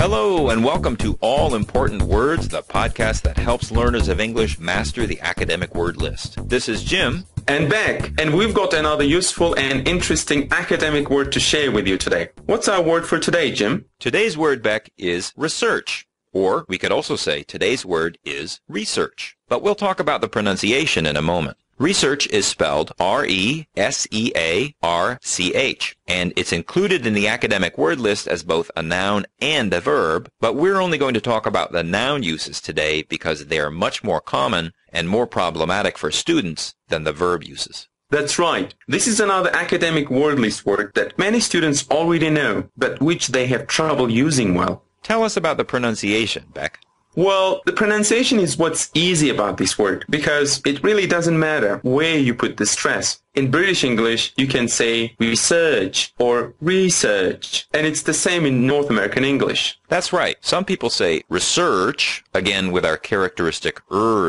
Hello and welcome to All Important Words, the podcast that helps learners of English master the academic word list. This is Jim. And Bek, and we've got another useful and interesting academic word to share with you today. What's our word for today, Jim? Today's word, Bek, is research. Or we could also say today's word is research. But we'll talk about the pronunciation in a moment. Research is spelled R-E-S-E-A-R-C-H, and it's included in the academic word list as both a noun and a verb, but we're only going to talk about the noun uses today because they are much more common and more problematic for students than the verb uses. That's right. This is another academic word list word that many students already know, but which they have trouble using well. Tell us about the pronunciation, Bek. Well, the pronunciation is what's easy about this word, because it really doesn't matter where you put the stress. In British English, you can say research or research, and it's the same in North American English. That's right. Some people say research, again with our characteristic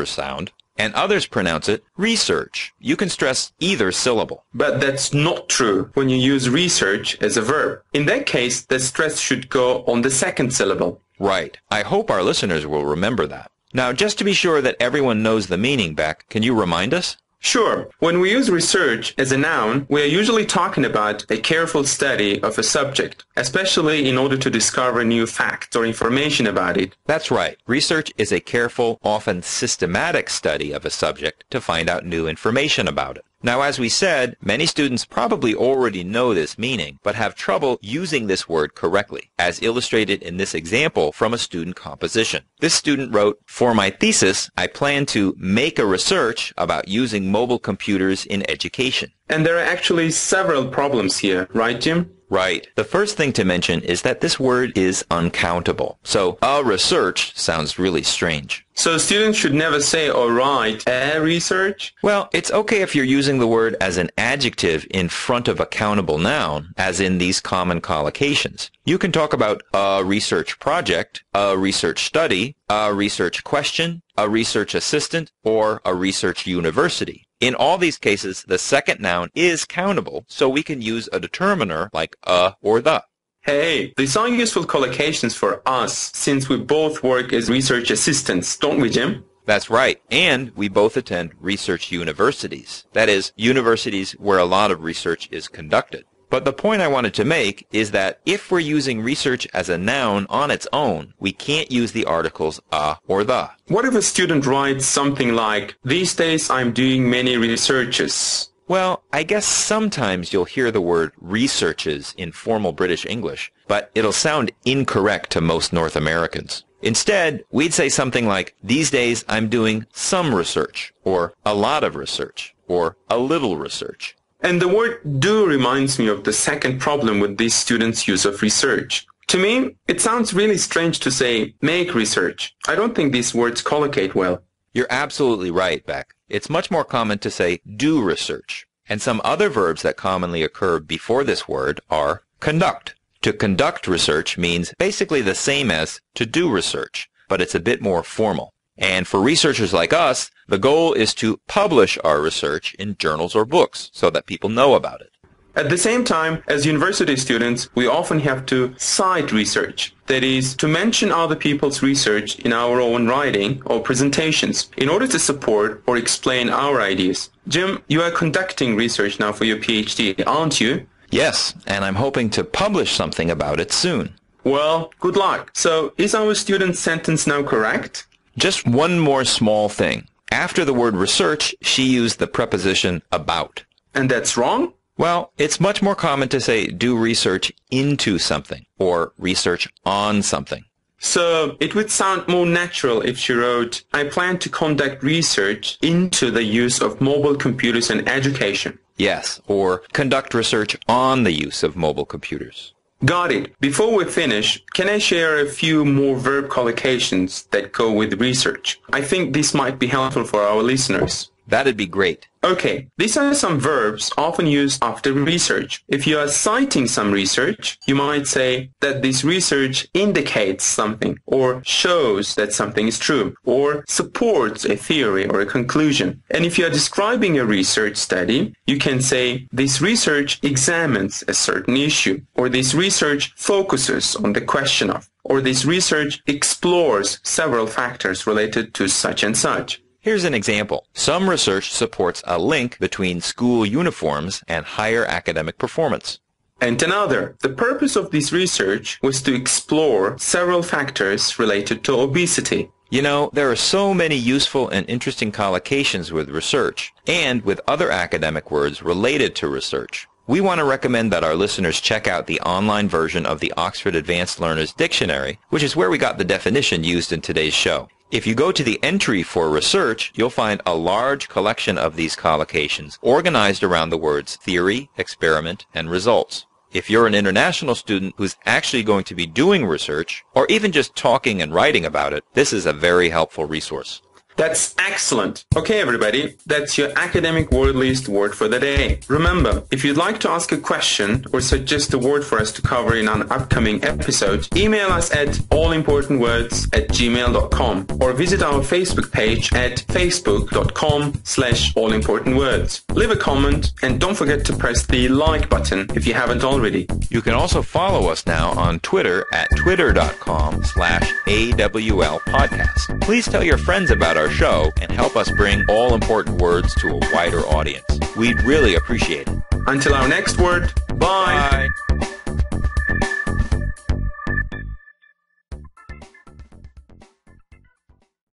sound, and others pronounce it research. You can stress either syllable. But that's not true when you use research as a verb. In that case, the stress should go on the second syllable. Right. I hope our listeners will remember that. Now, just to be sure that everyone knows the meaning, Bek, can you remind us? Sure. When we use research as a noun, we are usually talking about a careful study of a subject, especially in order to discover new facts or information about it. That's right. Research is a careful, often systematic study of a subject to find out new information about it. Now, as we said, many students probably already know this meaning, but have trouble using this word correctly, as illustrated in this example from a student composition. This student wrote, "For my thesis, I plan to make a research about using mobile computers in education." And there are actually several problems here, right, Jim? Right. The first thing to mention is that this word is uncountable. So, a research sounds really strange. So students should never say or write a research? Well, it's okay if you're using the word as an adjective in front of a countable noun, as in these common collocations. You can talk about a research project, a research study, a research question, a research assistant, or a research university. In all these cases, the second noun is countable, so we can use a determiner like a or the. Hey, these are useful collocations for us, since we both work as research assistants, don't we, Jim? That's right, and we both attend research universities. That is, universities where a lot of research is conducted. But the point I wanted to make is that if we're using research as a noun on its own, we can't use the articles a or the. What if a student writes something like, "These days I'm doing many researches"? Well, I guess sometimes you'll hear the word researches in formal British English, but it'll sound incorrect to most North Americans. Instead, we'd say something like, "These days I'm doing some research," or "a lot of research," or "a little research." And the word do reminds me of the second problem with these students' use of research. To me, it sounds really strange to say make research. I don't think these words collocate well. You're absolutely right, Bek. It's much more common to say do research. And some other verbs that commonly occur before this word are conduct. To conduct research means basically the same as to do research, but it's a bit more formal. And for researchers like us, the goal is to publish our research in journals or books so that people know about it. At the same time, as university students, we often have to cite research. That is, to mention other people's research in our own writing or presentations in order to support or explain our ideas. Jim, you are conducting research now for your PhD, aren't you? Yes, and I'm hoping to publish something about it soon. Well, good luck. So, is our student's sentence now correct? Just one more small thing. After the word research, she used the preposition about. And that's wrong? Well, it's much more common to say do research into something or research on something. So it would sound more natural if she wrote, "I plan to conduct research into the use of mobile computers in education." Yes, or conduct research on the use of mobile computers. Got it. Before we finish, can I share a few more verb collocations that go with research? I think this might be helpful for our listeners. That'd be great. Okay, these are some verbs often used after research. If you are citing some research, you might say that this research indicates something, or shows that something is true, or supports a theory or a conclusion. And if you are describing a research study, you can say this research examines a certain issue, or this research focuses on the question of, or this research explores several factors related to such and such. Here's an example. Some research supports a link between school uniforms and higher academic performance. And another, the purpose of this research was to explore several factors related to obesity. You know, there are so many useful and interesting collocations with research and with other academic words related to research. We want to recommend that our listeners check out the online version of the Oxford Advanced Learners Dictionary, which is where we got the definition used in today's show. If you go to the entry for research, you'll find a large collection of these collocations organized around the words theory, experiment, and results. If you're an international student who's actually going to be doing research, or even just talking and writing about it, this is a very helpful resource. That's excellent. Okay, everybody, that's your academic word list word for the day. Remember, if you'd like to ask a question or suggest a word for us to cover in an upcoming episode, email us at allimportantwords@gmail.com or visit our Facebook page at facebook.com/allimportantwords. Leave a comment and don't forget to press the like button if you haven't already. You can also follow us now on Twitter at twitter.com/AWL podcast. Please tell your friends about our show and help us bring all important words to a wider audience. We'd really appreciate it. Until our next word, bye. Bye.